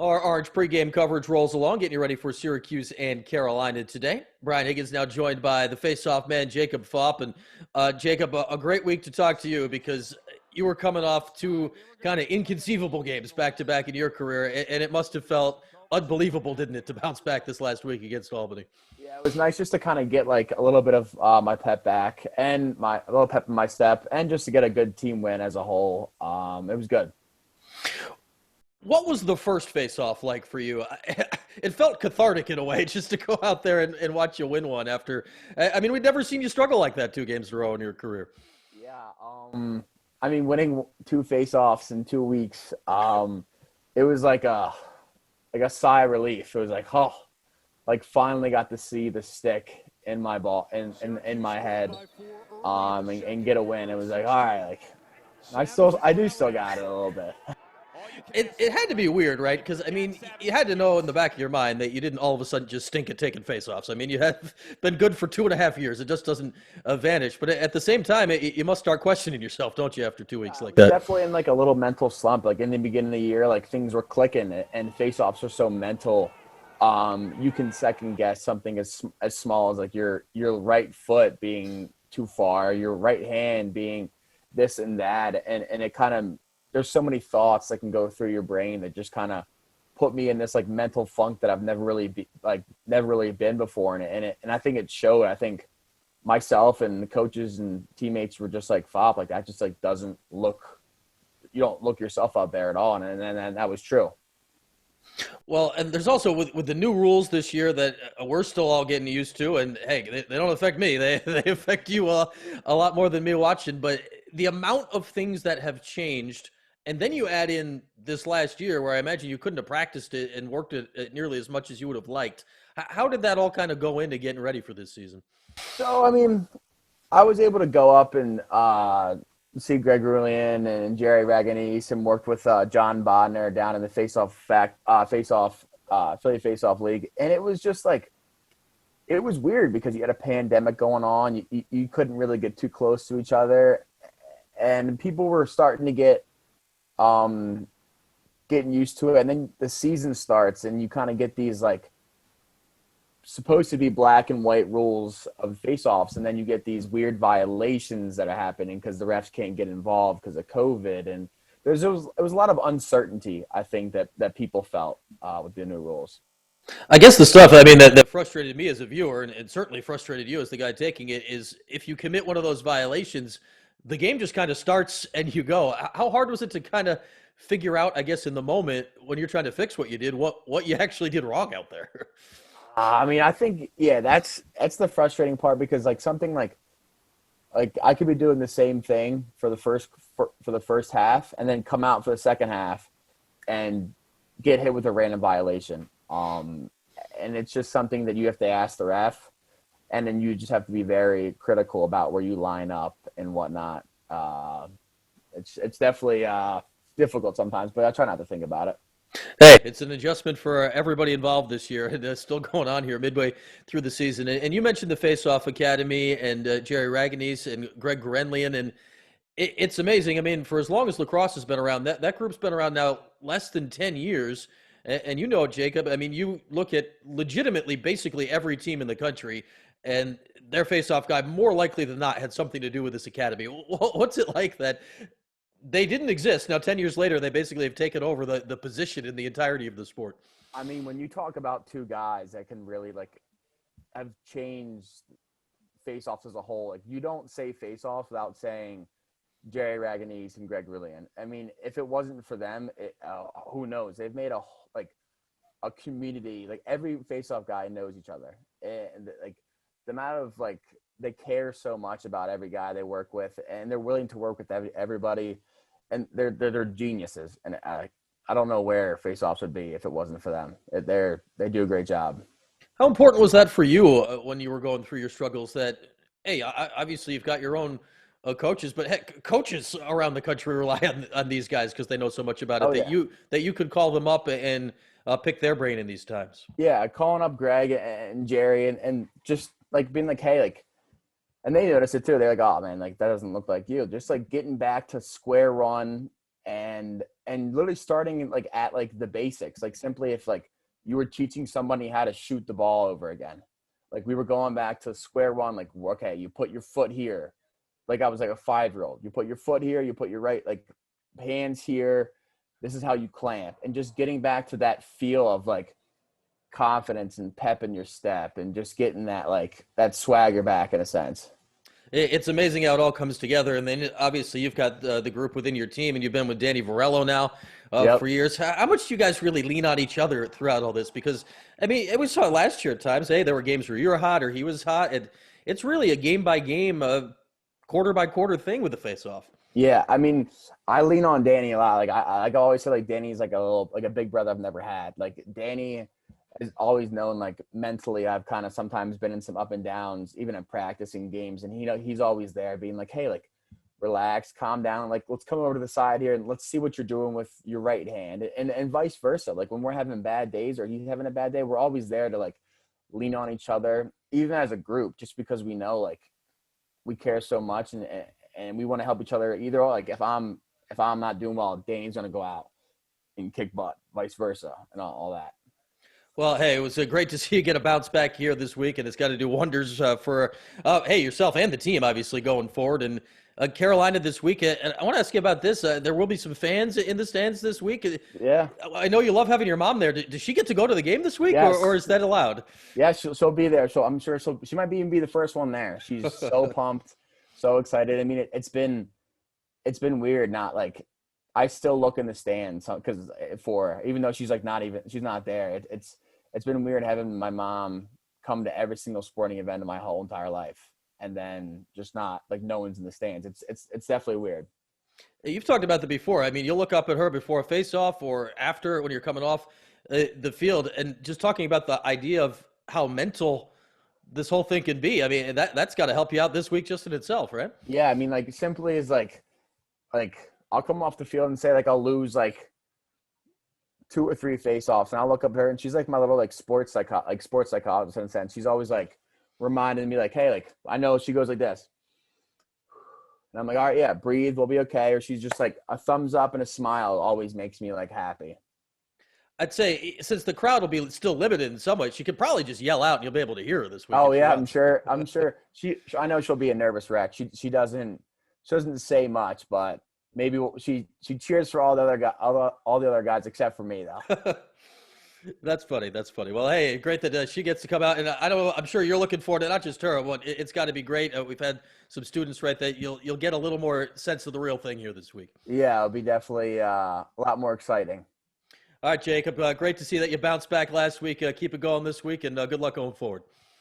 Our Orange pregame coverage rolls along, getting you ready for Syracuse and Carolina today. Brian Higgins now joined by the FaceOff man, Jakob Phaup. And Jakob, a great week to talk to you because you were coming off two kind of inconceivable games back-to-back in your career, and it must have felt unbelievable, didn't it, to bounce back this last week against Albany? Yeah, it was nice just to kind of get like a little bit of my pep back and a little pep in my step, and just to get a good team win as a whole. It was good. What was the first face-off like for you? It felt cathartic in a way just to go out there and watch you win one after. I mean, we'd never seen you struggle like that 2 games in a row in your career. Yeah, I mean, winning 2 face-offs in 2 weeks, it was like a sigh of relief. It was like, oh, like finally got to see the stick in my ball in my head, and get a win. It was like, all right, like I do still got it a little bit. It had to be weird, right? Because, I mean, you had to know in the back of your mind that you didn't all of a sudden just stink at taking face-offs. I mean, you have been good for 2.5 years. It just doesn't vanish. But at the same time, you must start questioning yourself, don't you, after 2 weeks like that? Definitely in like a little mental slump. Like in the beginning of the year, like things were clicking, and face-offs are so mental. You can second guess something as small as like your right foot being too far, your right hand being this and that, and it kind of, there's so many thoughts that can go through your brain that just kind of put me in this like mental funk that I've never really been before. And I think it showed. I think myself and the coaches and teammates were just like, Phaup, like that just like you don't look yourself out there at all. And that was true. Well, and there's also with the new rules this year that we're still all getting used to, and hey, they don't affect me. They affect you a lot more than me watching. But the amount of things that have changed, and then you add in this last year where I imagine you couldn't have practiced it and worked it nearly as much as you would have liked. How did that all kind of go into getting ready for this season? So, I mean, I was able to go up and see Greg Rulian and Jerry Raganese, and worked with John Bodner down in the Philly Face-Off League. And it was just like, it was weird because you had a pandemic going on. You couldn't really get too close to each other. And people were starting to getting used to it. And then the season starts and you kind of get these like supposed to be black and white rules of face-offs, and then you get these weird violations that are happening because the refs can't get involved because of COVID. And it was a lot of uncertainty, I think, that people felt with the new rules. I guess the stuff, I mean, that frustrated me as a viewer, and certainly frustrated you as the guy taking it, is if you commit one of those violations, the game just kind of starts and you go. How hard was it to kind of figure out, I guess, in the moment when you're trying to fix what you did, what you actually did wrong out there? I mean, I think, yeah, that's the frustrating part, because like something like I could be doing the same thing for the first half and then come out for the second half and get hit with a random violation. And it's just something that you have to ask the ref, and then you just have to be very critical about where you line up and whatnot. It's definitely difficult sometimes, but I try not to think about it. Hey, it's an adjustment for everybody involved this year, and it's still going on here midway through the season. And you mentioned the FaceOff Academy and Jerry Raganese and Greg Grenlian, and it's amazing. I mean, for as long as lacrosse has been around, that group's been around now less than 10 years. And you know, Jacob, I mean, you look at legitimately basically every team in the country, and their face-off guy, more likely than not, had something to do with this academy. What's it like that they didn't exist? Now, 10 years later, they basically have taken over the position in the entirety of the sport. I mean, when you talk about two guys that can really like have changed face-offs as a whole, like you don't say face-offs without saying Jerry Raganese and Greg Rulian. I mean, if it wasn't for them, who knows? They've made a community. Like every face-off guy knows each other, and like the amount of like they care so much about every guy they work with, and they're willing to work with everybody, and they're geniuses. And I don't know where face-offs would be if it wasn't for them. They do a great job. How important was that for you when you were going through your struggles? That, hey, obviously you've got your own coaches, but heck, coaches around the country rely on these guys because they know so much about it, that you could call them up and pick their brain in these times. Yeah, calling up Greg and Jerry and just like being like, hey, like, and they notice it too. They're like, oh man, like that doesn't look like you. Just like getting back to square one and literally starting like at like the basics, like simply if like you were teaching somebody how to shoot the ball over again, like we were going back to square one, like, okay, you put your foot here, like I was like a 5-year-old, you put your foot here, you put your right like hands here, this is how you clamp, and just getting back to that feel of like confidence and pep in your step and just getting that like that swagger back in a sense. It's amazing how it all comes together. And then obviously you've got the group within your team, and you've been with Danny Varello now for Yep. years. How much do you guys really lean on each other throughout all this? Because, I mean, we saw it last year at times. Hey, there were games where you were hot or he was hot. And it's really a game by game, quarter by quarter thing with the face-off. Yeah, I mean, I lean on Danny a lot. Like I always say, like Danny's like a big brother I've never had. Like Danny is always known, like mentally, I've kind of sometimes been in some up and downs, even in practicing games, and he's always there, being like, hey, like relax, calm down, like let's come over to the side here and let's see what you're doing with your right hand, and vice versa. Like when we're having bad days or he's having a bad day, we're always there to like lean on each other, even as a group, just because we know like we care so much and we want to help each other either. Like if I'm not doing well, Danny's gonna go out and kick butt, vice versa, and all that. Well, hey, it was great to see you get a bounce back here this week, and it's got to do wonders for, hey, yourself and the team, obviously, going forward. And Carolina this week, and I want to ask you about this. There will be some fans in the stands this week. Yeah. I know you love having your mom there. Does she get to go to the game this week, Yes. or is that allowed? Yeah, she'll be there. So I'm sure she might even be the first one there. She's so pumped, so excited. I mean, it's been weird. Not like I still look in the stands because for even though she's not there. It's been weird having my mom come to every single sporting event in my whole entire life, and then just not like no one's in the stands. It's definitely weird. You've talked about that before. I mean, you'll look up at her before a face-off or after when you're coming off the field, and just talking about the idea of how mental this whole thing can be. I mean, that's got to help you out this week just in itself, right? Yeah, I mean, like simply is like I'll come off the field and say like I'll lose like 2 or 3 face-offs, and I'll look up at her, and she's like my little like sports psychologist in a sense. She's always like reminding me like, hey, like I know she goes like this, and I'm like, all right, yeah, breathe, we'll be okay. Or she's just like a thumbs up and a smile always makes me like happy. I'd say since the crowd will be still limited in some way, she could probably just yell out and you'll be able to hear her this week. Oh yeah, I'm sure. I know she'll be a nervous wreck. She doesn't say much, but maybe she cheers for all the other guys except for me though. That's funny. That's funny. Well, hey, great that she gets to come out, and I know I'm sure you're looking forward to not just her. It's got to be great. We've had some students right that you'll get a little more sense of the real thing here this week. Yeah, it'll be definitely a lot more exciting. All right, Jacob. Great to see that you bounced back last week. Keep it going this week, and good luck going forward.